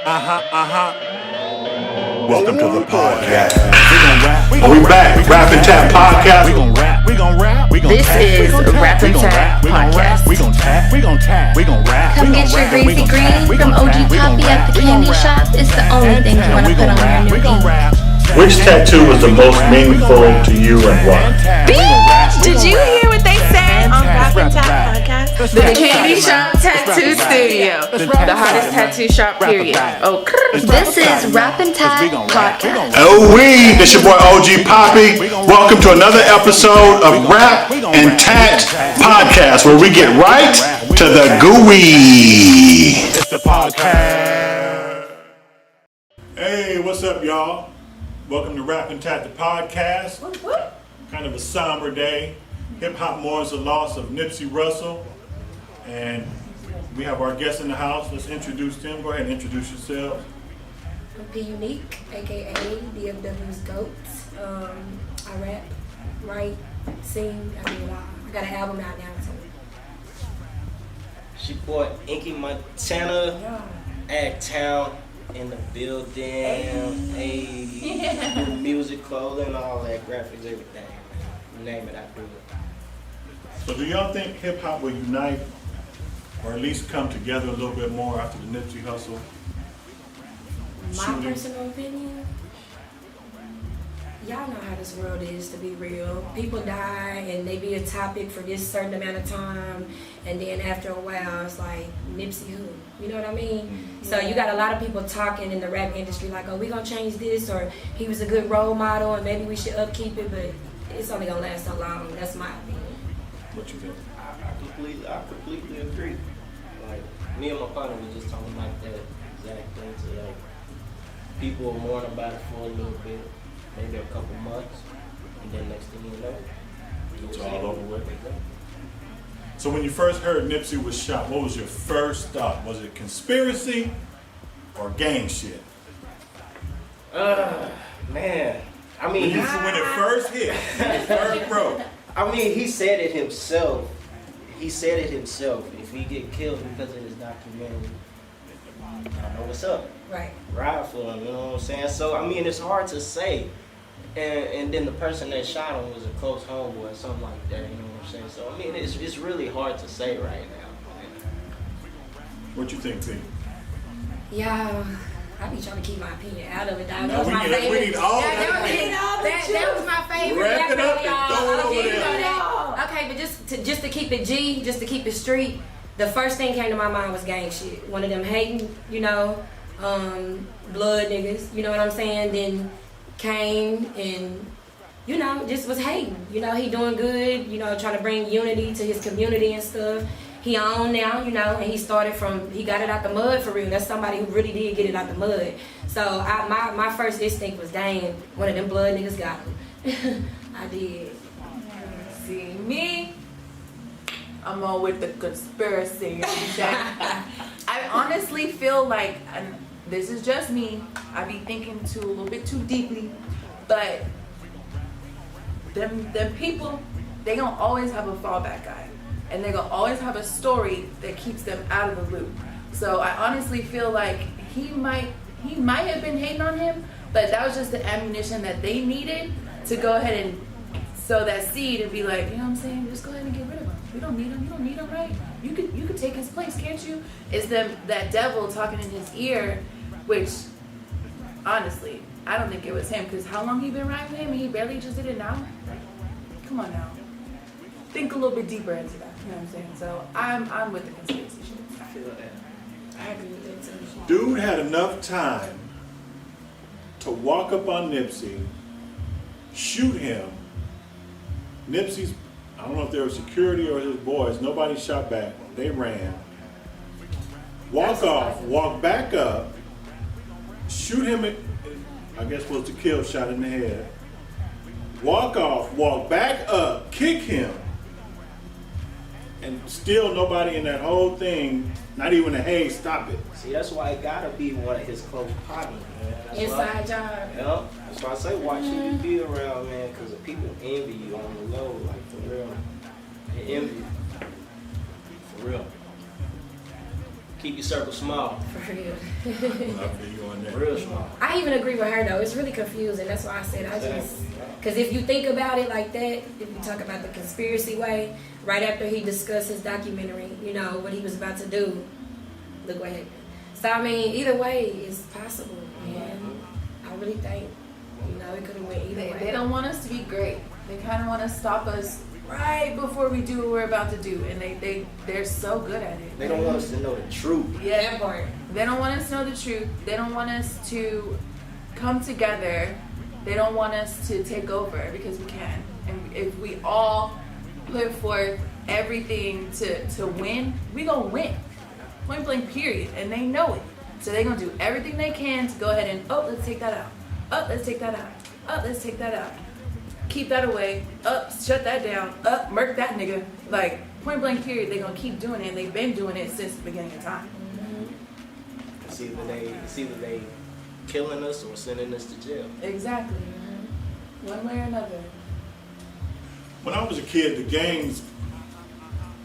Welcome to the podcast. We back. Rap and Tap Podcast. We gon' rap. This is Rap and Tap Podcast. We gon' tap. Come get your greasy green from OG Poppy at the candy shop. It's the only thing you want to put on your new ink. Which tattoo was the most meaningful to you and why? Bitch, did you hear what they said on Rap and Tap Podcast? The Candy Shop Tattoo Studio. The hottest tattoo shop, period. Oh, this is Rap and Tap Podcast. Oh, this your boy OG Poppy. Welcome to another episode of Rap and Tat Podcast, where we get right to the gooey. It's the podcast. Hey, what's up, y'all? Welcome to Rap and Tat the Podcast. Kind of a somber day. Hip hop mourns the loss of Nipsey Hussle, and we have our guest in the house. Let's introduce them. Go ahead and introduce yourselves. Be Unique, aka DFW's GOAT. I rap, write, sing, I do a lot. I got an album out now too. She bought INKKY Montana, Town in the building, music, clothing, all that, graphics, everything. You name it, I do it. So do y'all think hip hop will unite, or at least come together a little bit more after the Nipsey Hussle My shooting? personal opinion, y'all know how this world is, to be real. People die and they be a topic for this certain amount of time, and then after a while it's like, Nipsey who? You know what I mean? So you got a lot of people talking in the rap industry like, oh, we gonna change this, or he was a good role model and maybe we should upkeep it, but it's only gonna last so long. That's my opinion. What you think? I completely agree. Like, me and my partner was just talking like that exact thing. So, like, people will mourn about it for a little bit, maybe a couple months, and then next thing you know, It's all over with. So when you first heard Nipsey was shot, what was your first thought? Was it conspiracy or gang shit? Man, I mean, When it first hit, when it first broke. I mean, he said it himself. If he get killed because of his documentary, I know what's up. Right. Ride for him, you know what I'm saying? So, I mean, it's hard to say. And then the person that shot him was a close homeboy or something like that, you know what I'm saying? So, I mean, it's really hard to say right now. What you think, T? Yeah, I be trying to keep my opinion out of it, dog. No, That was my favorite. we need all that was my favorite. Wrap it up and y'all. throw it over You know there. that. Okay, but just to keep it G, just to keep it street, the first thing came to my mind was gang shit. One of them hating, blood niggas, you know what I'm saying? Then came and, just was hating. He doing good, trying to bring unity to his community and stuff. He on now, and he got it out the mud for real. That's somebody who really did get it out the mud. So my first instinct was, dang, one of them blood niggas got him. I did. See me? I'm all with the conspiracy. I honestly feel like, and this is just me, I be thinking a little bit too deeply, but them people, they gonna always have a fallback guy. And they're gonna always have a story that keeps them out of the loop. So I honestly feel like he might have been hating on him, but that was just the ammunition that they needed to go ahead and sow that seed and be like, you know what I'm saying? Just go ahead and get rid of him. We don't need him. You don't need him, right? You could take his place, can't you? It's that devil talking in his ear, which honestly, I don't think it was him, because how long he been riding with him and he barely just did it now? Come on now. Think a little bit deeper into that, you know what I'm saying? So I'm with the conspiracy shit. I feel that. I agree with that too. Dude had enough time to walk up on Nipsey, shoot him. Nipsey's, I don't know if there was security or his boys, nobody shot back. They ran. Walk off, walk back up, shoot him, I guess was the kill shot in the head. Walk off, walk back up, kick him. And still nobody in that whole thing, not even a hey, stop it. See, that's why it gotta be one of his close partners, man. That's Inside job. Yeah, that's why I say watch who you be around, man, because people envy you on the low, like for real. They envy you. For real. Keep your circle small. For real. I feel you on that. Real small. I even agree with her though. It's really confusing. That's why I said because if you think about it like that, if you talk about the conspiracy way, right after he discussed his documentary, you know, what he was about to do, look what happened. So I mean, either way, it's possible. And I really think, you know, it could have went either way. They don't want us to be great. They kind of want to stop us right before we do what we're about to do, and they're so good at it. They don't want us to know the truth. Yeah, that part. They don't want us to know the truth. They don't want us to come together. They don't want us to take over because we can. And if we all put forth everything to win, we gonna win. Point blank, period. And they know it. So they're gonna do everything they can to go ahead and, oh, let's take that out. Oh, let's take that out. Oh, let's take that out. Keep that away. Up, shut that down. Up, murk that nigga. Like, point blank, period. They're gonna keep doing it. And they've been doing it since the beginning of time. It's either they killing us or sending us to jail. Exactly. One way or another. When I was a kid, the gangs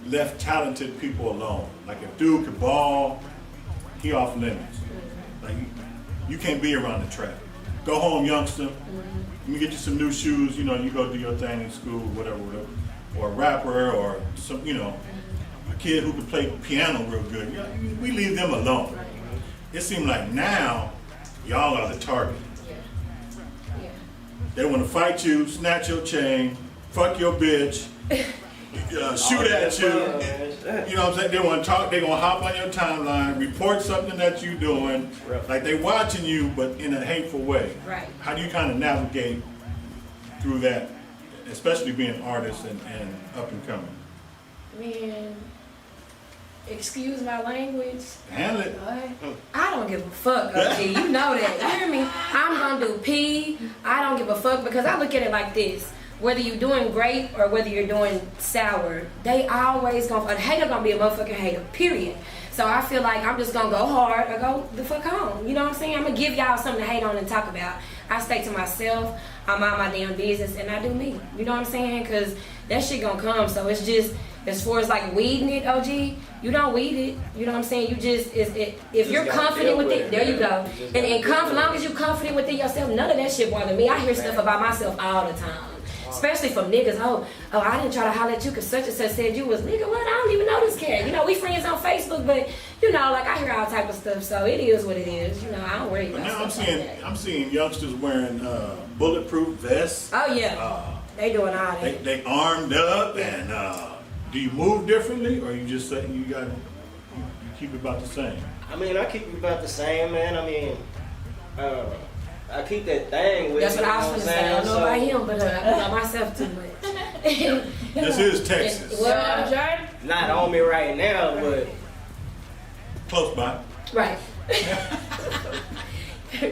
left talented people alone. Like if dude could ball, he off limits. Like you can't be around the trap. Go home, youngster. Let me get you some new shoes. You know, you go do your thing in school, whatever. Or a rapper, or some, you know, a kid who could play piano real good. You know, we leave them alone. It seemed like now y'all are the target. Yeah. They want to fight you, snatch your chain, fuck your bitch, shoot at you. You know what I'm saying? They want to talk. They're gonna hop on your timeline, report something that you're doing. Like they watching you, but in a hateful way. Right. How do you kind of navigate through that, especially being artists and up and coming? Man, excuse my language. Handle it. I don't give a fuck, OG. You know that. You hear me? I'm gonna do P. I don't give a fuck because I look at it like this. Whether you're doing great or whether you're doing sour, they always a hater gonna be a motherfucking hater, period. So I feel like I'm just gonna go hard or go the fuck home. You know what I'm saying? I'm gonna give y'all something to hate on and talk about. I stay to myself, I mind my damn business, and I do me. You know what I'm saying? Because that shit gonna come. So it's just, as far as like weeding it, OG, you don't weed it. You know what I'm saying? You if you're confident with it, there you go. And as long as you're confident within yourself, none of that shit bother me. I hear stuff about myself all the time. Especially from niggas, oh, I didn't try to holler at you because such and such said you was, nigga, what? I don't even know this cat. You know, we friends on Facebook, but, you know, like, I hear all type of stuff, so it is what it is. You know, I don't worry about But now stuff like that. I'm seeing youngsters wearing bulletproof vests. Oh, yeah. They doing all that. They armed up, and do you move differently, or you just say you keep it about the same? I mean, I keep it about the same, man. I mean, I keep that thing with That's me. what I was going to say. I don't know about him, but I know about myself too much. This is Texas. Well, Jordan? Not on me right now, but Close by. right.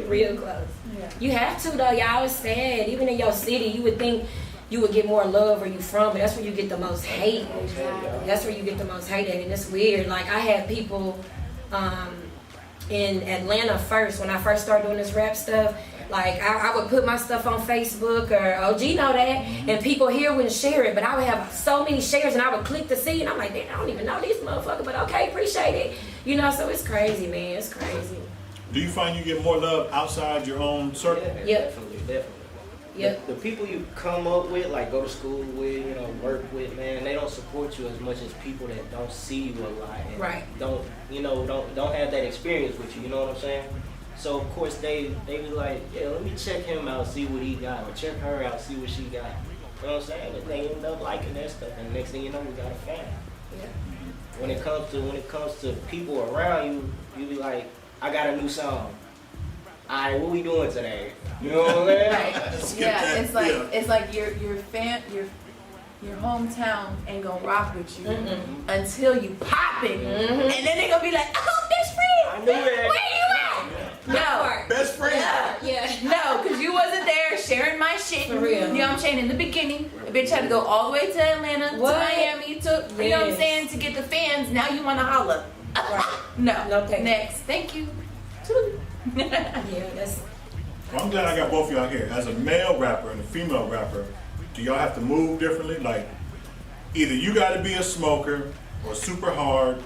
Real close. Yeah. You have to, though. Y'all is sad. Even in your city, you would think you would get more love where you from, but that's where you get the most hate. That's where you get the most hate at, and it's weird. Like, I had people in Atlanta first, when I first started doing this rap stuff. Like, I would put my stuff on Facebook, or OG know that, and people here wouldn't share it, but I would have so many shares, and I would click to see, and I'm like, damn, I don't even know this motherfucker, but okay, appreciate it. You know, so it's crazy, man. It's crazy. Do you find you get more love outside your own circle? yeah, Yep. definitely. Yep. The people you come up with, like go to school with, you know, work with, man, they don't support you as much as people that don't see you a lot and Right. don't have that experience with you. You know what I'm saying? So of course they be like, yeah, let me check him out, see what he got, or check her out, see what she got. You know what I'm saying? And they end up liking that stuff, and the next thing you know, we got a fan. Yeah. When it comes to people around you, you be like, I got a new song. Alright, what we doing today? You know what I'm saying? Right. Yeah, it's like your hometown ain't gonna rock with you until you pop it, and then they gonna be like, oh, best friend, I knew that. where you at? No, Best friend. Yeah. no, because you wasn't there sharing my shit. For real. You know what I'm saying? In the beginning, the bitch had to go all the way to Atlanta, What? to Miami, you know what I'm Yes. saying, to get the fans. Now you wanna holler. Right. No, No thanks. next, thank you. Yeah, that's Well, I'm glad I got both of y'all here. As a male rapper and a female rapper, do y'all have to move differently? Like, either you got to be a smoker or super hard,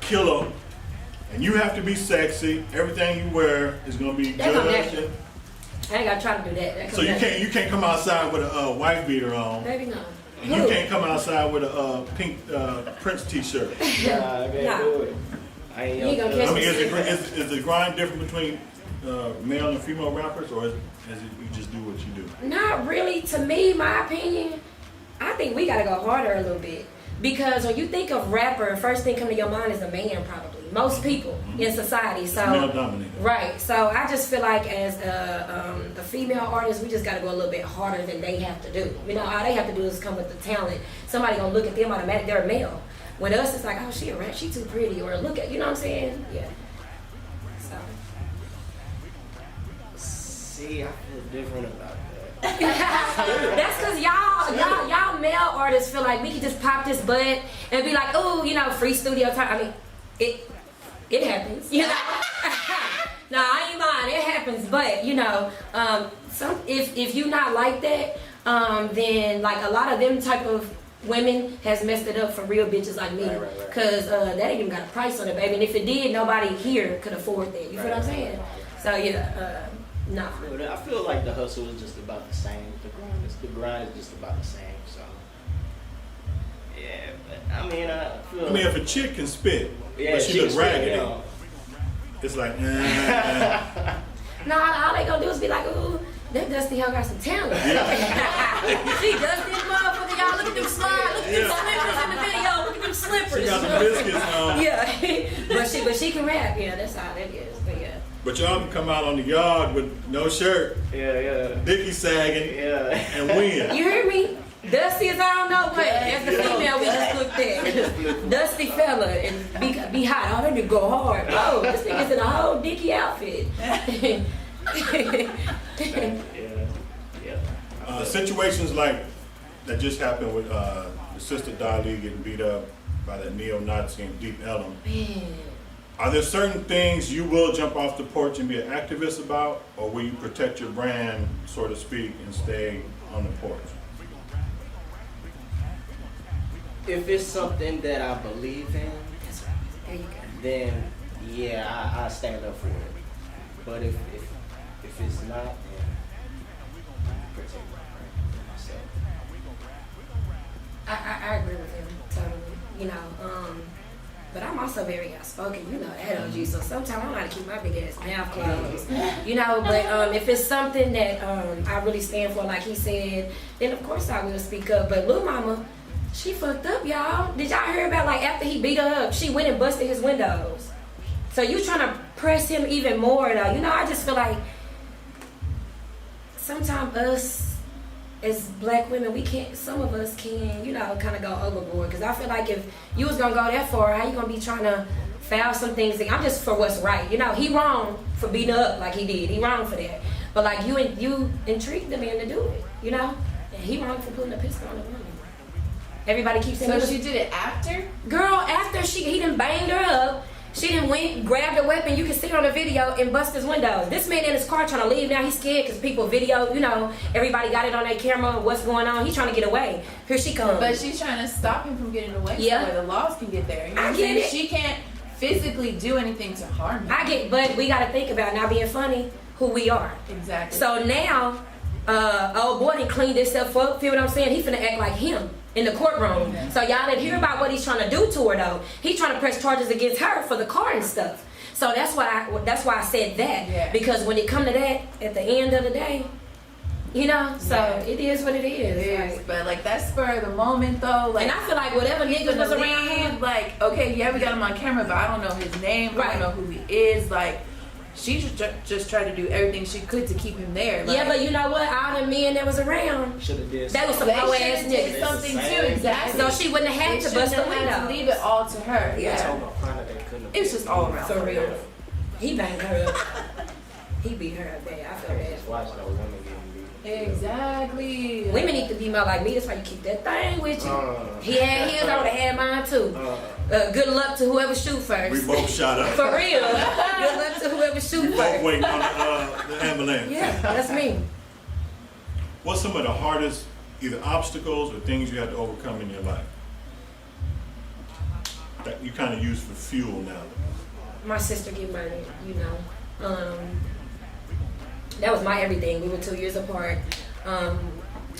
killer, and you have to be sexy. Everything you wear is gonna be That come judged. natural. I ain't gotta try to do that. That So come you natural. can't come outside with a wife beater on, Baby, no. and you can't come outside with a pink Prince T-shirt. Nah, I can't Nah. do it. I ain't You ain't gonna young. I mean, is the grind different between male and female rappers, or is it you just do what you do? Not really. To me, my opinion, I think we gotta go harder a little bit. Because when you think of rapper, first thing come to your mind is a man, probably. Most people in society. So Male dominated. right. So I just feel like as the female artists, we just gotta go a little bit harder than they have to do. You know, all they have to do is come with the talent. Somebody gonna look at them automatic. They're a male. With us, it's like, oh, she a rap, she too pretty, or look at, you know what I'm saying? Yeah. So. See, I feel different about that. That's because y'all male artists feel like we can just pop this butt and be like, oh, you know, free studio time. I mean, it happens. You know? No, I ain't lying. It happens, but you know, if you not like that, then like a lot of them type of women has messed it up for real bitches like me. Right. Cause that ain't even got a price on it, baby. And if it did, nobody here could afford that. You feel what I'm saying? So yeah, no. I feel like the hustle is just about the same. The grind is just about the same. So yeah, but I mean, I feel. I mean, if a chick can spit, yeah, but she look was raggedy, you know. it's like, Nah, all they gonna do is be like, ooh, that Dusty hoe got some talent. She Dusty motherfucker, y'all. Look at them slides. Look at them slippers in the video. Look at them slippers. she got some biscuits on. Yeah, but she can rap. Yeah, that's all that is. But yeah. But y'all can come out on the yard with no shirt, Yeah. dicky sagging, Yeah. and win. You hear me? Dusty is I don't know what. That's the female we just looked at. Dusty fella and be hot. Oh, that nigga go hard. Oh, this nigga's in a whole dicky outfit. Situations like that just happened with the sister Dali getting beat up by that neo-Nazi and Deep Ellum. Man. Are there certain things you will jump off the porch and be an activist about, or will you protect your brand, so to speak, and stay on the porch? If it's something that I believe in, That's right. There you go. then yeah, I stand up for it. But if it's not, then I protect myself. I agree with him totally. You know, but I'm also very outspoken. You know that, OG. So sometimes I don't know how to keep my big ass mouth closed. You know, but if it's something that I really stand for, like he said, then of course I will speak up. But Lil Mama, she fucked up, y'all. Did y'all hear about like after he beat her up, she went and busted his windows. So you trying to press him even more though. You know, I just feel like sometimes us as black women, some of us can, you know, kind of go overboard. Because I feel like if you was going to go that far, how you going to be trying to foul some things? I'm just for what's right. You know, he wrong for beating her up like he did. He wrong for that. But like you intrigued the man to do it, you know? And he wrong for putting a pistol on the woman. Everybody keeps saying, So she did it after? girl, after he done banged her up, she done went, grabbed a weapon, you can see it on the video, and bust his windows. This man in his car trying to leave now, he's scared because people video, you know, everybody got it on their camera, what's going on, he's trying to get away. Here she comes. But she's trying to stop him from getting away Yeah. so where the laws can get there. You know I what I'm get saying? it. She can't physically do anything to harm him. But we gotta think about, not being funny, who we are. Exactly. So now, old boy done cleaned himself up, feel what I'm saying? He finna act like him in the courtroom. So y'all didn't hear about what he's trying to do to her though. He's trying to press charges against her for the car and stuff. So that's why I said that. Yeah. Because when it come to that, at the end of the day, you know, so it is what it is. It is, Like, but like that spur of the moment though, like, and I feel like whatever niggas was around him, like, okay, yeah, we got him on camera, but I don't know his name, I Right. don't know who he is. Like, she just tried to do everything she could to keep him there. Like, yeah, but you know what? All the men that was around, Should have did. that was some they hoe should ass have did niggas. something It's the too, same. exactly. So she wouldn't have They had to bust the shouldn't have had to window. leave it all to her. Yeah, It it's just all around. For real. He banged her up. He beat her up bad. I feel bad. Just watch those women getting beat. Exactly. Women need to be more like me. That's why you keep that thing with you. Uh. He had his, I would have had mine too. Good luck to whoever shoot We first. both shot up. For real. Good luck to whoever shoot Both first. waiting on the ambulance. Yeah, that's me. What's some of the hardest either obstacles or things you had to overcome in your life that you kind of use for fuel now? my sister get murdered, you know. That was my everything. We were 2 years apart.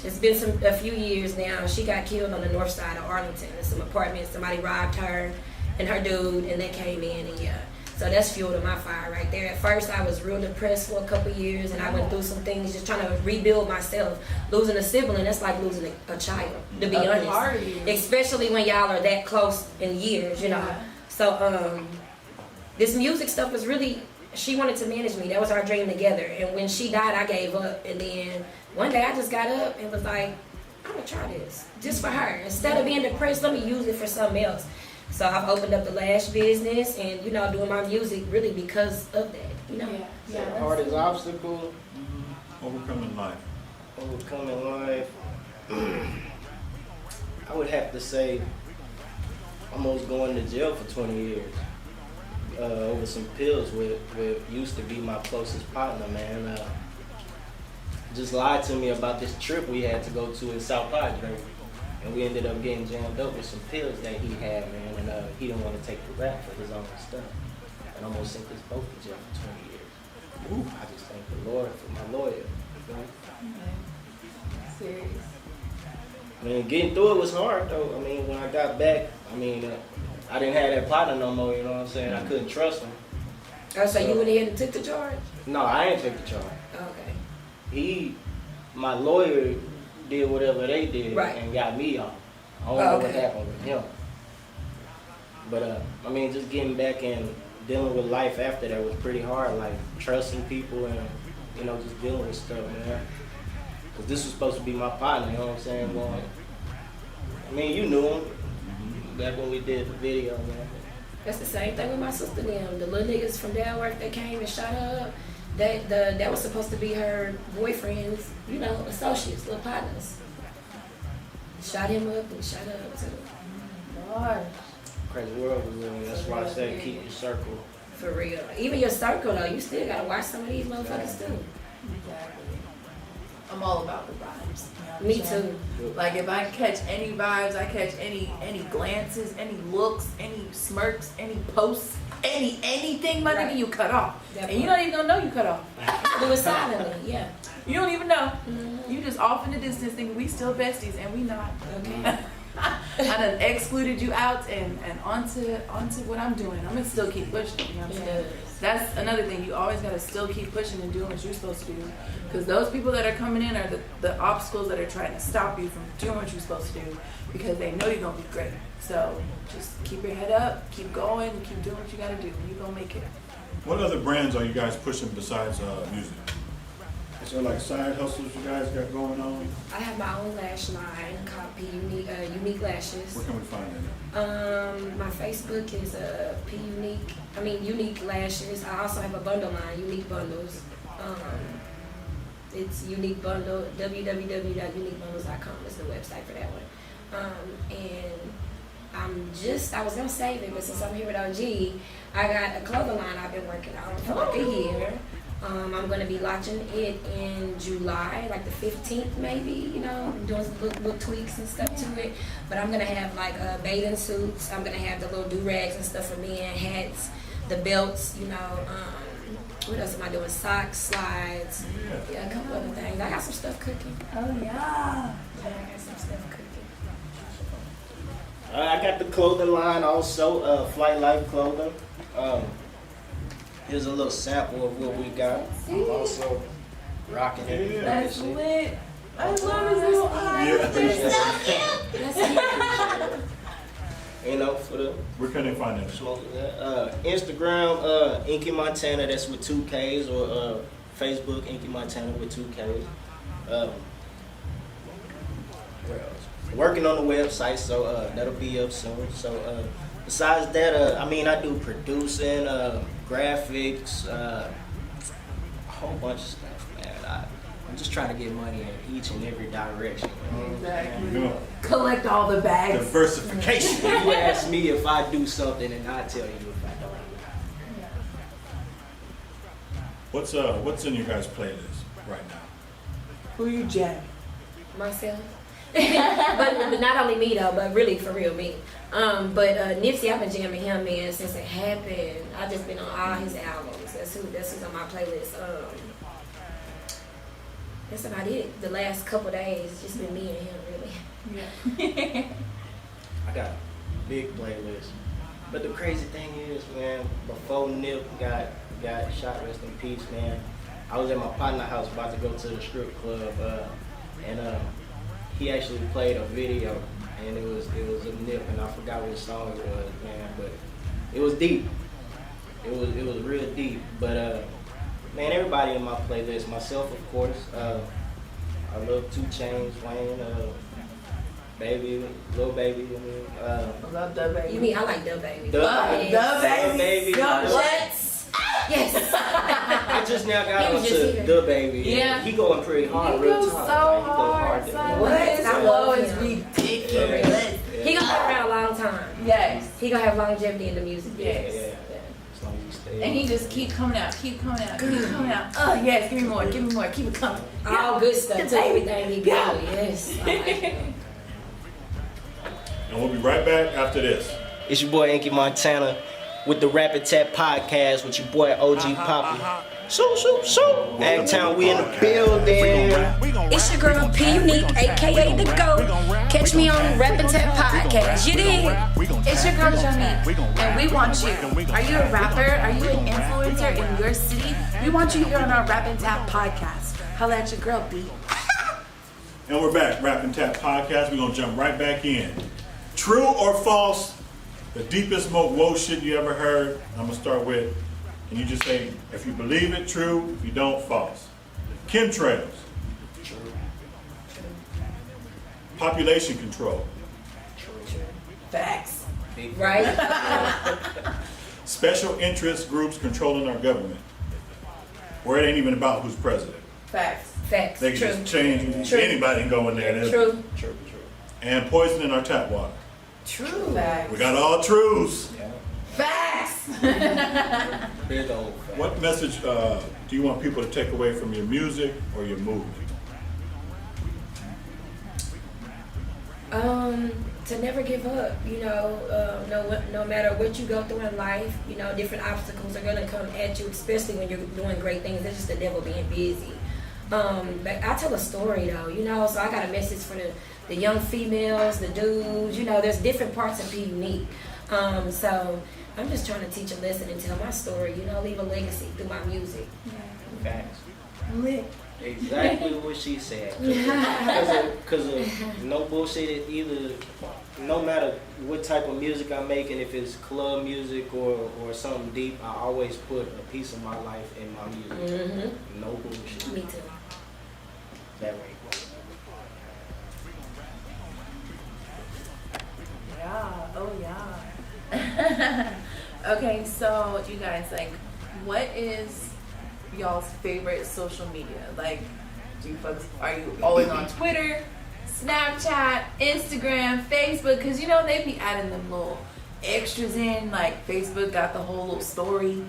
It's been a few years now. She got killed on the north side of Arlington in some apartments. Somebody robbed her and her dude, and they came in, and yeah. So that's fuel to my fire right there. At first, I was real depressed for a couple years, and I went through some things just trying to rebuild myself. Losing a sibling, that's like losing a child, to be honest. Especially when y'all are that close in years, you know. So this music stuff was really, she wanted to manage me. That was our dream together. And when she died, I gave up. And then one day I just got up and was like, I'm gonna try this, just for her. Instead of being depressed, let me use it for something else. So I've opened up the lash business and, you know, doing my music really because of that, you know. The hardest obstacle, Overcoming life. overcoming life, I would have to say almost going to jail for 20 years over some pills with used to be my closest partner, man. Just lied to me about this trip we had to go to in South Padre. And we ended up getting jammed up with some pills that he had, man, and he didn't want to take the rap for his own stuff. And almost sent us both to jail for 20 years. Ooh, I just thank the Lord for my lawyer. You know? Serious. I mean, getting through it was hard, though. I mean, when I got back, I mean, I didn't have that partner no more, you know what I'm saying? I couldn't trust him. Oh, so you went ahead and took the charge? No, I ain't take the charge. Okay. My lawyer did whatever they did Right. and got me off. I don't know what happened with him. But I mean, just getting back and dealing with life after that was pretty hard. Like trusting people and, you know, just dealing with stuff, man. Cause this was supposed to be my partner, you know what I'm saying? Going, I mean, you knew him back when we did the video, man. That's the same thing with my sister them. The little niggas from Dalworth that came and shot her up, that was supposed to be her boyfriend's, you know, associates, little partners. Shot him up and shot her up too. Lord. Crazy world we live in. That's why I say keep your circle. For real. Even your circle though, you still gotta watch some of these motherfuckers too. Exactly. I'm all about the vibes. Me too. Like if I catch any vibes, I catch any glances, any looks, any smirks, any posts, anything, my nigga, you cut off. Definitely. And you don't even gonna know you cut off. Do it silently, yeah. You don't even know. You just off in the distance thinking we still besties and we not. Okay. I done excluded you out and onto what I'm doing. I'm gonna still keep pushing, you know what I'm saying? That's another thing. You always gotta still keep pushing and doing what you're supposed to do. Because those people that are coming in are the obstacles that are trying to stop you from doing what you're supposed to do because they know you're gonna be great. So just keep your head up, keep going, keep doing what you gotta do, and you're gonna make it. What other brands are you guys pushing besides music? Is there like side hustles you guys got going on? I have my own lash line called Unique Lashes. Where can we find that? My Facebook is Unique Lashes. I also have a bundle line, Unique Bundles. It's Unique Bundle, www.uniquebundles.com is the website for that one. And I was gonna save it, but since I'm here with OG, I got a clothing line I've been working on for like a year. I'm gonna be launching it in July, like the 15th maybe, you know, doing some little tweaks and stuff to it. But I'm gonna have like bathing suits, I'm gonna have the little do-rags and stuff for men, hats, the belts, you know, what else am I doing? Socks, slides, yeah, a couple other things. I got some stuff cooking. Oh yeah. Yeah, I got some stuff cooking. I got the clothing line also, Flight Life Clothing. Here's a little sample of what we got. I'm also rocking it. That's lit. I love his little eyes. That's cute. You know, for the Where can they find that? Instagram, INKKY Montana, that's with 2 Ks, or Facebook, INKKY Montana with 2 Ks. Where else? Working on the website, so that'll be up soon. So besides that, I mean, I do producing, graphics, a whole bunch of stuff, man. I'm just trying to get money in each and every direction. Exactly. Collect all the bags. Diversification. You ask me if I do something, and I tell you if I don't. What's in your guys' playlist right now? Who you jamming? Myself. but not only me though, but really for real me. But Nipsey, I've been jamming him, man, since it happened. I've just been on all his albums. That's who's on my playlist. That's about it. The last couple days, it's just been me and him, really. Yeah. I got a big playlist. But the crazy thing is, man, before Nip got shot, rest in peace, man, I was at my partner's house about to go to the strip club, and he actually played a video, and it was a Nip, and I forgot what song it was, man, but it was deep. It was real deep. But man, everybody in my playlist, myself of course, I love 2 Chainz, Wayne, Baby, Lil Baby. I love the baby. You mean I like Dub Baby? The baby. Yes. Yes. I just now got He was just onto here. the baby. Yeah. He going pretty hard, He real goes talk. so Like, he go hard, hard. son. What? His I flow love is him. ridiculous. He gonna be around a long time. Yes. He gonna have longevity in the music. Yes. Yeah. As long as you stay. And he just keep coming out. Oh yes, give me more, keep it coming. All good stuff. To everything he do. Yes. I like him. And we'll be right back after this. It's your boy INKKY Montana with the Rapid Tap Podcast with your boy OG Poppy. So. Agtown, we in the building. It's your girl P Unique, aka The GOAT. Catch me on Rappin' Tap Podcast. You dig? It's your girl Jonique, and we want you. Are you a rapper? Are you an influencer in your city? We want you here on our Rap and Tap podcast. Holla at your girl, B. And we're back, Rap and Tap Podcast. We're gonna jump right back in. True or false? The deepest, most woe shit you ever heard. I'm gonna start with, and you just say if you believe it, true. If you don't, false. Chemtrails. True. Population control. Facts. Big Right? Special interest groups controlling our government. Where it ain't even about who's president. Facts. Facts. They can True. just change True. anybody and go in there. True. True. And poisoning our tap water. True. Facts. We got all truths. Yeah. Facts. Big old fact. What message do you want people to take away from your music or your movie? To never give up, you know, no matter what you go through in life, you know, different obstacles are gonna come at you, especially when you're doing great things. That's just the devil being busy. But I tell a story though, you know, so I got a message for the young females, the dudes, you know, there's different parts of P Unique. So I'm just trying to teach a lesson and tell my story, you know, leave a legacy through my music. Facts. Lit. Exactly what she said. Because of no bullshit, either, no matter what type of music I'm making, if it's club music or something deep, I always put a piece of my life in my music. Mm-hmm. No bullshit. Me too. That way. Yeah. Oh yeah. Okay, so you guys, like, what is y'all's favorite social media? Like, are you always on Twitter, Snapchat, Instagram, Facebook? Because you know they be adding them little extras in. Like Facebook got the whole little story.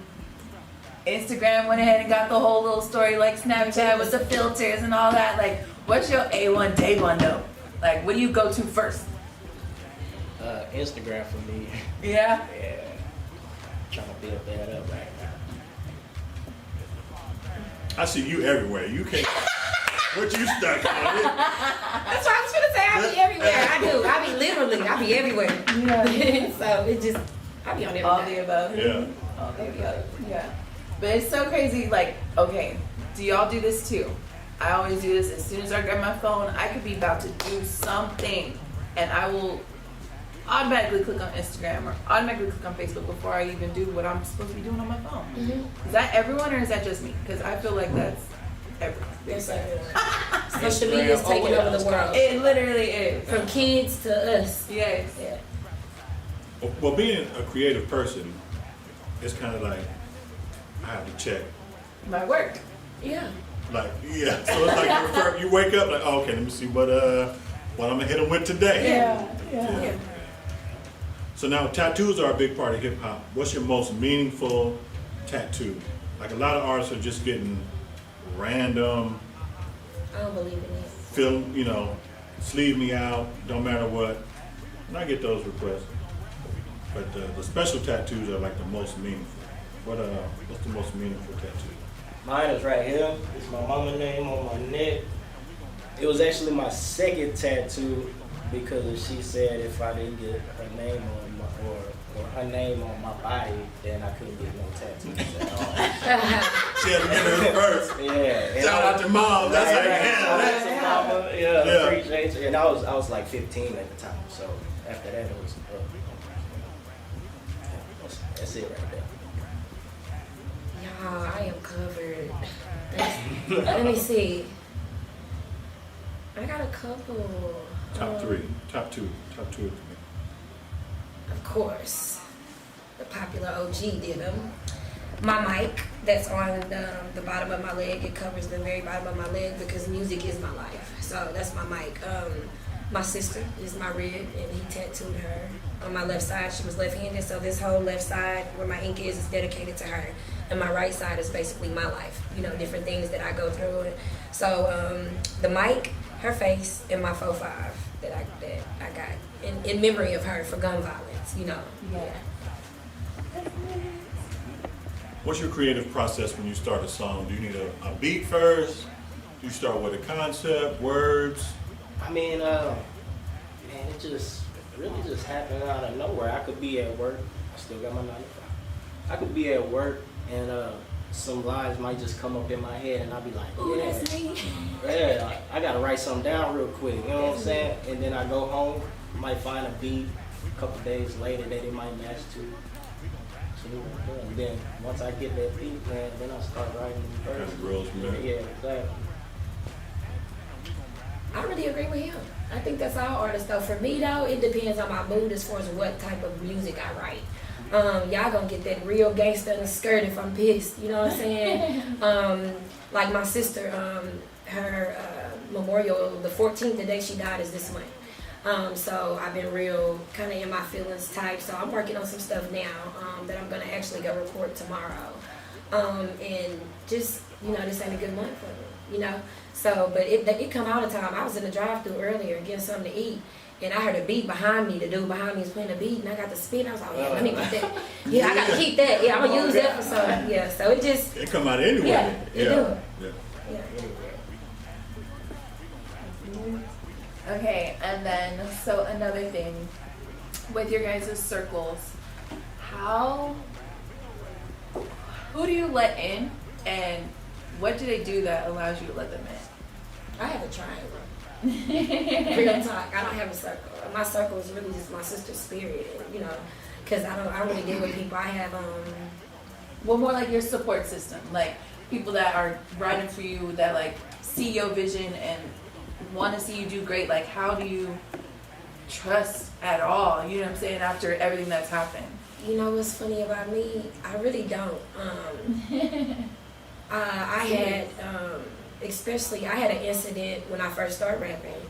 Instagram went ahead and got the whole little story, like Snapchat with the filters and all that. Like, what's your A1 day one though? Like, what do you go to first? Instagram for me. Yeah. Yeah. Trying to build that up right now. I see you everywhere. You can't. What you stuck on? That's what I was gonna say. I be everywhere. I do. I be literally. I be everywhere. Yeah. So it just. I be on everything. All the above. Yeah. All the above. Yeah. But it's so crazy. Like, okay, do y'all do this too? I always do this. As soon as I grab my phone, I could be about to do something, and I will automatically click on Instagram or automatically click on Facebook before I even do what I'm supposed to be doing on my phone. Mm-hmm. Is that everyone or is that just me? Because I feel like that's everyone. That's everyone. Social media is taking over the world. It literally is. From kids to us. Yes. Yeah. Well, being a creative person, it's kind of like I have to check. My work. Yeah. Like, yeah. So it's like you wake up like, oh, okay, let me see what I'm gonna hit them with today. Yeah. So now tattoos are a big part of hip hop. What's your most meaningful tattoo? Like a lot of artists are just getting random I don't believe in it. sleeve me out, don't matter what. And I get those requests. But the special tattoos are like the most meaningful. What's the most meaningful tattoo? Mine is right here. It's my mama's name on my neck. It was actually my second tattoo because she said if I didn't get her name on my, or her name on my body, then I couldn't get no tattoos at all. She had to get her first. Yeah. Shout out to mom. That's Right, like, shout out to mama. Yeah, Yeah. appreciate you. And I was like 15 at the time, so after that it was that's it right there. Y'all, I am covered. Let me see. I got a couple. Top two or three. Of course, the popular OG did them. My mic that's on the bottom of my leg, it covers the very bottom of my leg because music is my life. So that's my mic. My sister is my rib, and he tattooed her on my left side. She was left-handed, so this whole left side where my ink is dedicated to her, and my right side is basically my life. You know, different things that I go through. So the mic, her face, and my 4-5 that I got in memory of her for gun violence. You know. Yeah. What's your creative process when you start a song? Do you need a beat first? Do you start with a concept, words? I mean, man, it really just happened out of nowhere. I could be at work. I still got my 9 to 5. I could be at work and some lines might just come up in my head and I'll be like, Ooh, that's me. yeah, I gotta write something down real quick. You know what I'm saying? And then I go home, might find a beat. A couple days later that it might match to. And then once I get that beat, man, then I start writing the Kind verse. of grows from there. Yeah, exactly. I really agree with him. I think that's all artists though. For me though, it depends on my mood as far as what type of music I write. Y'all gonna get that real gangsta in the skirt if I'm pissed, you know what I'm saying? Like my sister, her memorial, the 14th, the day she died is this month. So I've been real kind of in my feelings type. So I'm working on some stuff now that I'm gonna actually go record tomorrow. And just, you know, this ain't a good month for me, you know? So, but it come all the time. I was in the drive-thru earlier getting something to eat, and I heard a beat behind me. The dude behind me was playing a beat, and I got the spin. I was like, oh, yeah, let me get that. Yeah, I gotta keep that. Yeah, I'm gonna use that for something. Yeah, so it just. It come out anyway. Yeah, it do. Yeah. Yeah. Okay, and then, so another thing, with your guys' circles, who do you let in, and what do they do that allows you to let them in? I have a triangle. Real talk. I don't have a circle. My circle is really just my sister's spirit, and, you know, because I don't really deal with people. I have Well, more like your support system, like people that are riding for you, that like see your vision and want to see you do great. Like, how do you trust at all? You know what I'm saying? After everything that's happened. You know what's funny about me? I really don't. I had, especially, I had an incident when I first started rapping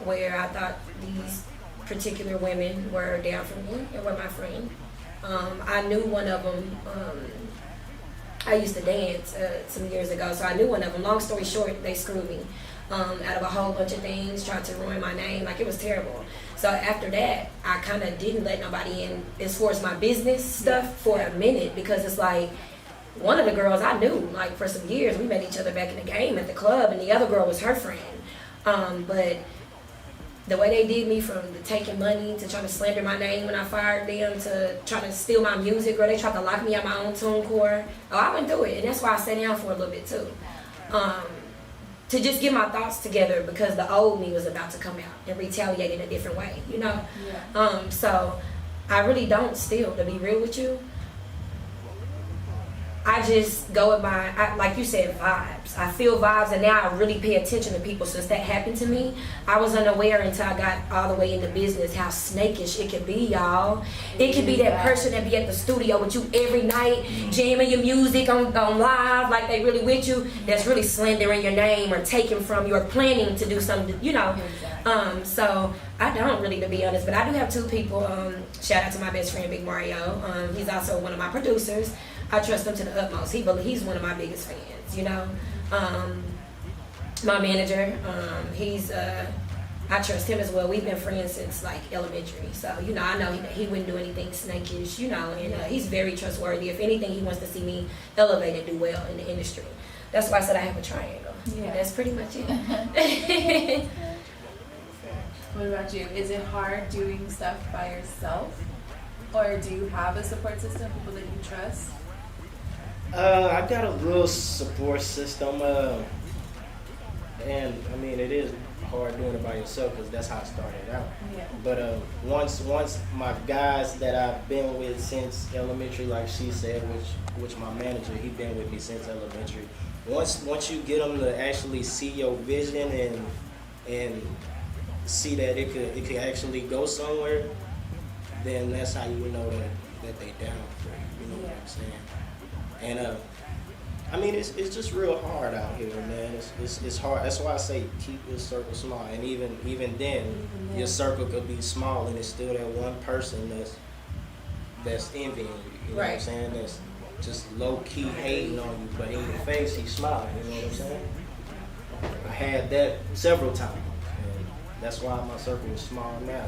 where I thought these particular women were down for me and were my friend. I knew one of them. I used to dance some years ago, so I knew one of them. Long story short, they screwed me out of a whole bunch of things, tried to ruin my name. Like, it was terrible. So after that, I kind of didn't let nobody in as far as my business stuff for a minute, because it's like, one of the girls I knew, like, for some years, we met each other back in the game at the club, and the other girl was her friend. But the way they did me, from the taking money to trying to slander my name when I fired them to trying to steal my music, or they tried to lock me out my own TuneCore. Oh, I went through it, and that's why I sat down for a little bit too. To just get my thoughts together, because the old me was about to come out and retaliate in a different way, you know? Yeah. So I really don't steal, to be real with you. I just go with like you said, vibes. I feel vibes, and now I really pay attention to people. Since that happened to me, I was unaware until I got all the way into business how snakish it could be, y'all. It could be that person that be at the studio with you every night, jamming your music on live, like they really with you, that's really slandering your name or taking from you or planning to do something, you know. Exactly. So I don't really, to be honest, but I do have two people. Shout out to my best friend, Big Mario. He's also one of my producers. I trust him to the utmost. He's one of my biggest fans, you know. My manager, he's I trust him as well. We've been friends since like elementary, so you know I know he wouldn't do anything snakish, you know, and he's very trustworthy. If anything, he wants to see me elevate and do well in the industry. That's why I said I have a triangle. Yeah, that's pretty much it. What about you? Is it hard doing stuff by yourself, or do you have a support system, people that you trust? I got a little support system, and I mean it is hard doing it by yourself because that's how it started out. Yeah. But once my guys that I've been with since elementary, like she said, which my manager, he been with me since elementary. Once you get them to actually see your vision and see that it could actually go somewhere, then that's how you know that they down for you. You know what I'm saying? And I mean it's just real hard out here, man. It's hard. That's why I say keep your circle small. And even then, your circle could be small, and it's still that one person that's envying you. You know what I'm saying? That's just low key hating on you, but in your face he's smiling. You know what I'm saying? I had that several times. That's why my circle is small now.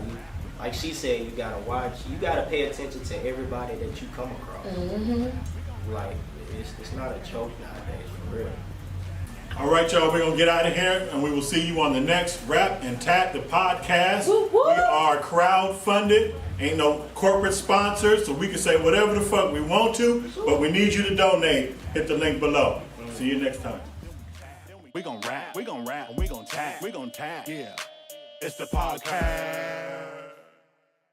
Like she said, you gotta watch. You gotta pay attention to everybody that you come across. Mm-hmm. Like it's not a joke nowadays, for real. All right, y'all. We're gonna get out of here, and we will see you on the next Rap and Tap the podcast. Woo, woo. We are crowd-funded. Ain't no corporate sponsors, so we can say whatever the fuck we want to. But we need you to donate. Hit the link below. See you next time. We gon' rap, we gon' tap, we gon' tap. Yeah. It's the podcast.